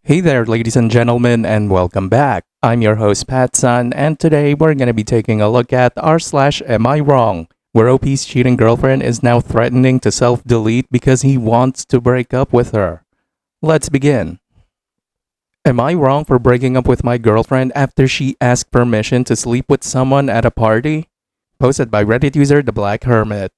Hey there, ladies and gentlemen, and welcome back. I'm your host, Patsun, and today we're going to be taking a look at r/AmIwrong, where OP's cheating girlfriend is now threatening to self-delete because he wants to break up with her. Let's begin. Am I wrong for breaking up with my girlfriend after she asked permission to sleep with someone at a party? Posted by Reddit user The Black Hermit.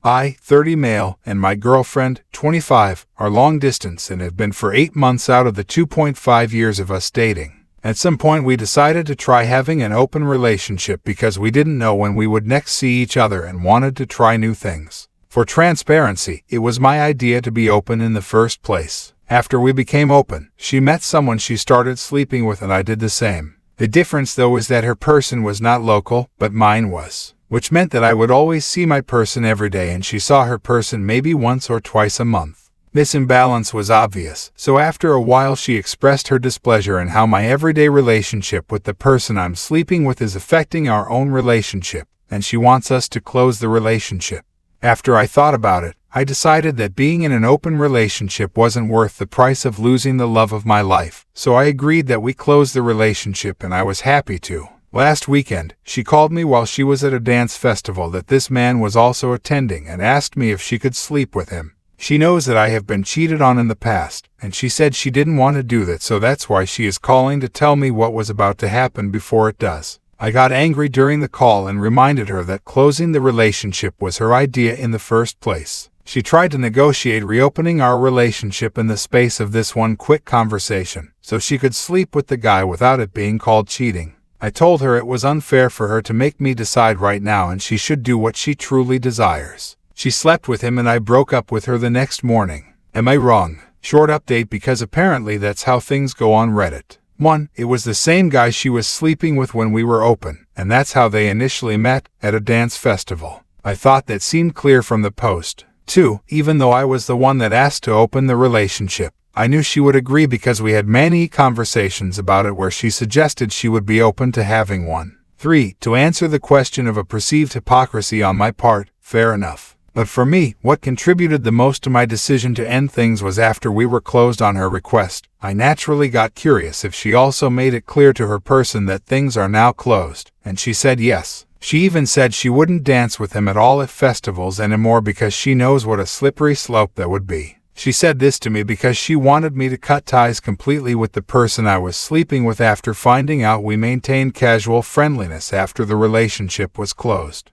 I, 30 male, and my girlfriend, 25, are long distance and have been for 8 months out of the 2.5 years of us dating. At some point we decided to try having an open relationship because we didn't know when we would next see each other and wanted to try new things. For transparency, it was my idea to be open in the first place. After we became open, she met someone she started sleeping with and I did the same. The difference though is that her person was not local, but mine was. Which meant that I would always see my person every day and she saw her person maybe once or twice a month. This imbalance was obvious, so after a while she expressed her displeasure in how my everyday relationship with the person I'm sleeping with is affecting our own relationship, and she wants us to close the relationship. After I thought about it, I decided that being in an open relationship wasn't worth the price of losing the love of my life, so I agreed that we close the relationship and I was happy to. Last weekend, she called me while she was at a dance festival that this man was also attending and asked me if she could sleep with him. She knows that I have been cheated on in the past, and she said she didn't want to do that, so that's why she is calling to tell me what was about to happen before it does. I got angry during the call and reminded her that closing the relationship was her idea in the first place. She tried to negotiate reopening our relationship in the space of this one quick conversation, so she could sleep with the guy without it being called cheating. I told her it was unfair for her to make me decide right now and she should do what she truly desires. She slept with him and I broke up with her the next morning. Am I wrong? Short update because apparently that's how things go on Reddit. 1. It was the same guy she was sleeping with when we were open, and that's how they initially met, at a dance festival. I thought that seemed clear from the post. 2. Even though I was the one that asked to open the relationship, I knew she would agree because we had many conversations about it where she suggested she would be open to having one. 3. To answer the question of a perceived hypocrisy on my part, fair enough. But for me, what contributed the most to my decision to end things was after we were closed on her request. I naturally got curious if she also made it clear to her person that things are now closed, and she said yes. She even said she wouldn't dance with him at all at festivals anymore because she knows what a slippery slope that would be. She said this to me because she wanted me to cut ties completely with the person I was sleeping with after finding out we maintained casual friendliness after the relationship was closed.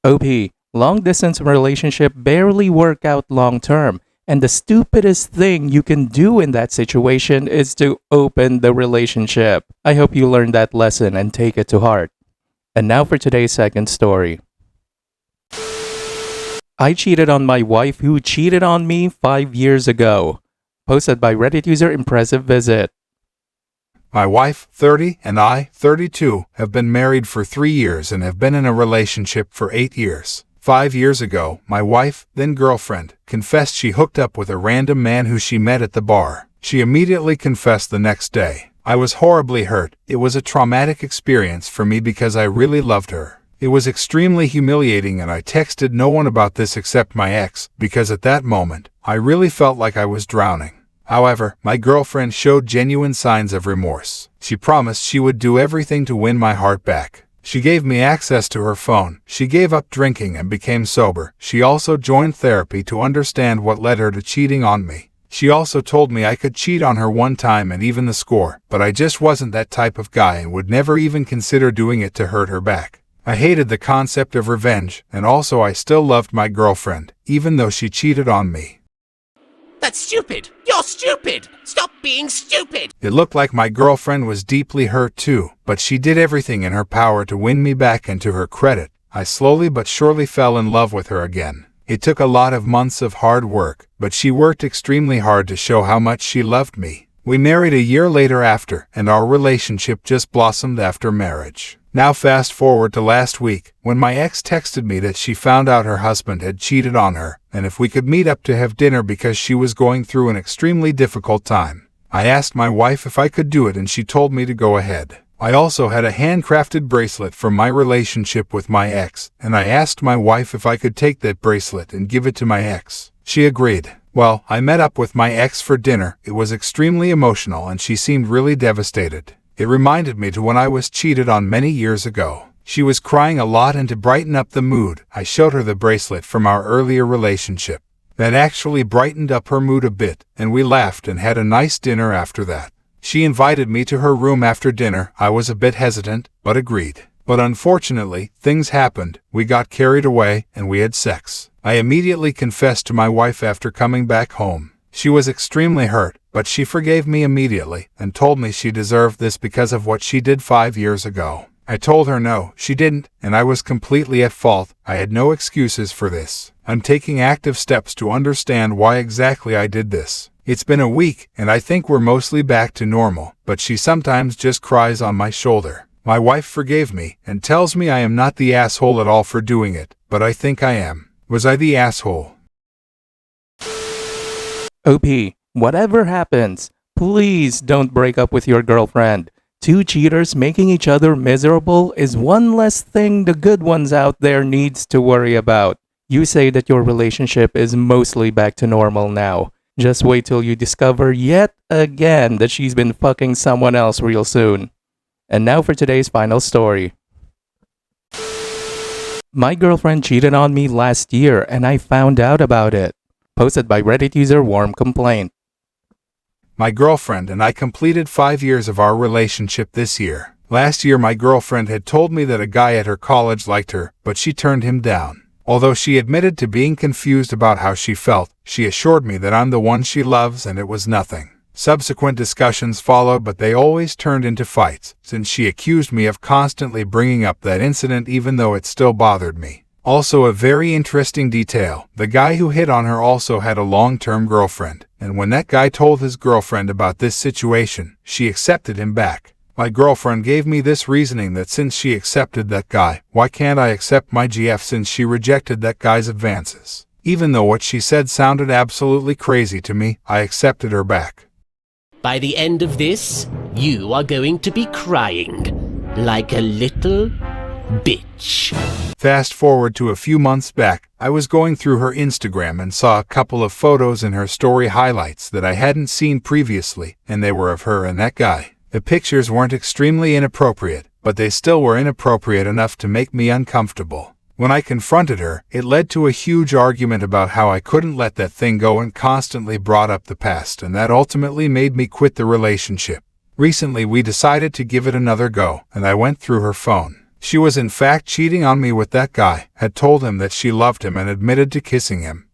OP, long-distance relationship barely work out long-term, and the stupidest thing you can do in that situation is to open the relationship. I hope you learned that lesson and take it to heart. And now for today's second story. I cheated on my wife who cheated on me 5 years ago. Posted by Reddit user Impressive Visit. My wife, 30, and I, 32, have been married for 3 years and have been in a relationship for 8 years. 5 years ago, my wife, then girlfriend, confessed she hooked up with a random man who she met at the bar. She immediately confessed the next day. I was horribly hurt. It was a traumatic experience for me because I really loved her. It was extremely humiliating and I texted no one about this except my ex, because at that moment, I really felt like I was drowning. However, my girlfriend showed genuine signs of remorse. She promised she would do everything to win my heart back. She gave me access to her phone. She gave up drinking and became sober. She also joined therapy to understand what led her to cheating on me. She also told me I could cheat on her one time and even the score, but I just wasn't that type of guy and would never even consider doing it to hurt her back. I hated the concept of revenge, and also I still loved my girlfriend, even though she cheated on me. That's stupid! You're stupid! Stop being stupid! It looked like my girlfriend was deeply hurt too, but she did everything in her power to win me back, and to her credit, I slowly but surely fell in love with her again. It took a lot of months of hard work, but she worked extremely hard to show how much she loved me. We married a year later after, and our relationship just blossomed after marriage. Now fast forward to last week, when my ex texted me that she found out her husband had cheated on her, and if we could meet up to have dinner because she was going through an extremely difficult time. I asked my wife if I could do it and she told me to go ahead. I also had a handcrafted bracelet from my relationship with my ex, and I asked my wife if I could take that bracelet and give it to my ex. She agreed. Well, I met up with my ex for dinner. It was extremely emotional and she seemed really devastated. It reminded me to when I was cheated on many years ago. She was crying a lot, and to brighten up the mood, I showed her the bracelet from our earlier relationship. That actually brightened up her mood a bit, and we laughed and had a nice dinner after that. She invited me to her room after dinner. I was a bit hesitant, but agreed. But unfortunately, things happened. We got carried away, and we had sex. I immediately confessed to my wife after coming back home. She was extremely hurt, but she forgave me immediately and told me she deserved this because of what she did 5 years ago. I told her no, she didn't, and I was completely at fault. I had no excuses for this. I'm taking active steps to understand why exactly I did this. It's been a week, and I think we're mostly back to normal, but she sometimes just cries on my shoulder. My wife forgave me and tells me I am not the asshole at all for doing it, but I think I am. Was I the asshole? OP, whatever happens, please don't break up with your girlfriend. Two cheaters making each other miserable is one less thing the good ones out there needs to worry about. You say that your relationship is mostly back to normal now. Just wait till you discover yet again that she's been fucking someone else real soon. And now for today's final story. My girlfriend cheated on me last year and I found out about it. Posted by Reddit user Warm Complaint. My girlfriend and I completed 5 years of our relationship this year. Last year my girlfriend had told me that a guy at her college liked her, but she turned him down. Although she admitted to being confused about how she felt, she assured me that I'm the one she loves and it was nothing. Subsequent discussions followed, but they always turned into fights, since she accused me of constantly bringing up that incident even though it still bothered me. Also, a very interesting detail, the guy who hit on her also had a long-term girlfriend, and when that guy told his girlfriend about this situation, she accepted him back. My girlfriend gave me this reasoning that since she accepted that guy, why can't I accept my GF since she rejected that guy's advances? Even though what she said sounded absolutely crazy to me, I accepted her back. By the end of this, you are going to be crying like a little bitch. Fast forward to a few months back, I was going through her Instagram and saw a couple of photos in her story highlights that I hadn't seen previously, and they were of her and that guy. The pictures weren't extremely inappropriate, but they still were inappropriate enough to make me uncomfortable. When I confronted her, it led to a huge argument about how I couldn't let that thing go and constantly brought up the past, and that ultimately made me quit the relationship. Recently we decided to give it another go, and I went through her phone. She was in fact cheating on me with that guy, had told him that she loved him and admitted to kissing him.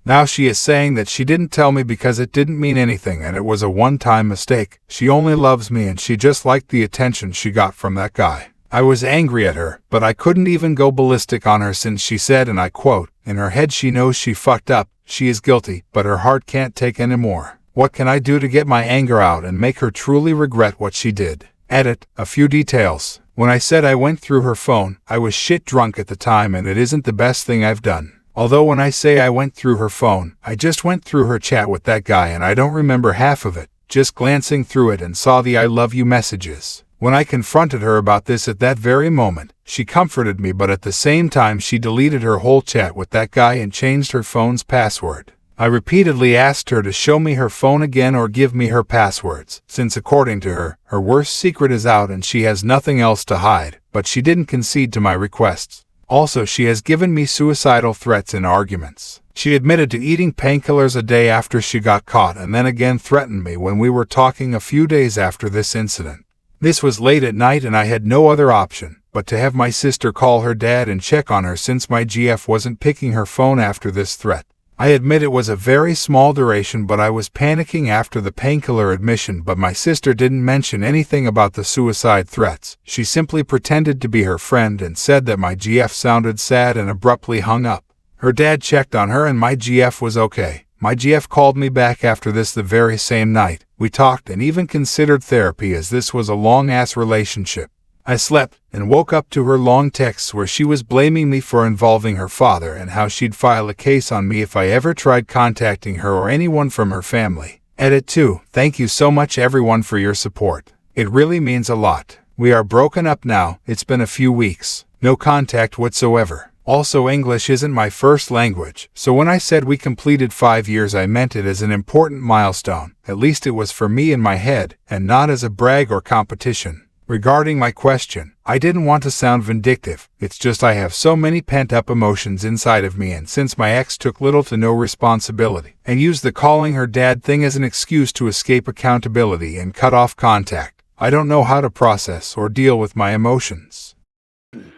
Now she is saying that she didn't tell me because it didn't mean anything and it was a one-time mistake. She only loves me and she just liked the attention she got from that guy. I was angry at her, but I couldn't even go ballistic on her since she said, and I quote, "In her head she knows she fucked up, she is guilty, but her heart can't take anymore. What can I do to get my anger out and make her truly regret what she did?" Edit, a few details. When I said I went through her phone, I was shit drunk at the time and it isn't the best thing I've done. Although when I say I went through her phone, I just went through her chat with that guy and I don't remember half of it, just glancing through it and saw the "I love you" messages. When I confronted her about this at that very moment, she comforted me, but at the same time she deleted her whole chat with that guy and changed her phone's password. I repeatedly asked her to show me her phone again or give me her passwords, since according to her, her worst secret is out and she has nothing else to hide, but she didn't concede to my requests. Also, she has given me suicidal threats in arguments. She admitted to eating painkillers a day after she got caught and then again threatened me when we were talking a few days after this incident. This was late at night and I had no other option but to have my sister call her dad and check on her since my GF wasn't picking her phone after this threat. I admit it was a very small duration, but I was panicking after the painkiller admission, but my sister didn't mention anything about the suicide threats. She simply pretended to be her friend and said that my GF sounded sad and abruptly hung up. Her dad checked on her and my GF was okay. My GF called me back after this the very same night. We talked and even considered therapy as this was a long-ass relationship. I slept and woke up to her long texts where she was blaming me for involving her father and how she'd file a case on me if I ever tried contacting her or anyone from her family. Edit 2. Thank you so much everyone for your support. It really means a lot. We are broken up now. It's been a few weeks. No contact whatsoever. Also, English isn't my first language, so when I said we completed 5 years, I meant it as an important milestone. At least it was for me in my head, and not as a brag or competition. Regarding my question, I didn't want to sound vindictive. It's just I have so many pent-up emotions inside of me, and since my ex took little to no responsibility and used the calling her dad thing as an excuse to escape accountability and cut off contact, I don't know how to process or deal with my emotions.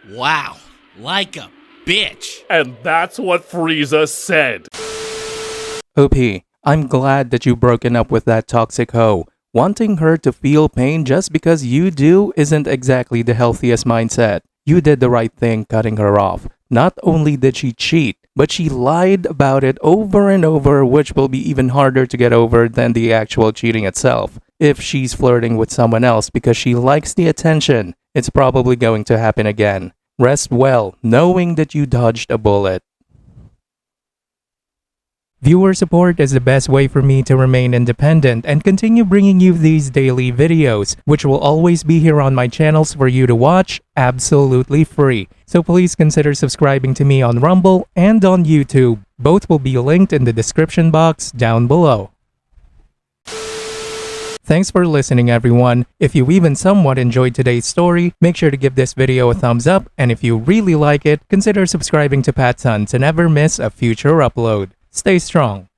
Wow, like a bitch. And that's what Frieza said. OP, I'm glad that you've broken up with that toxic hoe. Wanting her to feel pain just because you do isn't exactly the healthiest mindset. You did the right thing cutting her off. Not only did she cheat, but she lied about it over and over, which will be even harder to get over than the actual cheating itself. If she's flirting with someone else because she likes the attention, it's probably going to happen again. Rest well, knowing that you dodged a bullet. Viewer support is the best way for me to remain independent and continue bringing you these daily videos, which will always be here on my channels for you to watch absolutely free. So please consider subscribing to me on Rumble and on YouTube. Both will be linked in the description box down below. Thanks for listening, everyone. If you even somewhat enjoyed today's story, make sure to give this video a thumbs up, and if you really like it, consider subscribing to PattSun to never miss a future upload. Stay strong.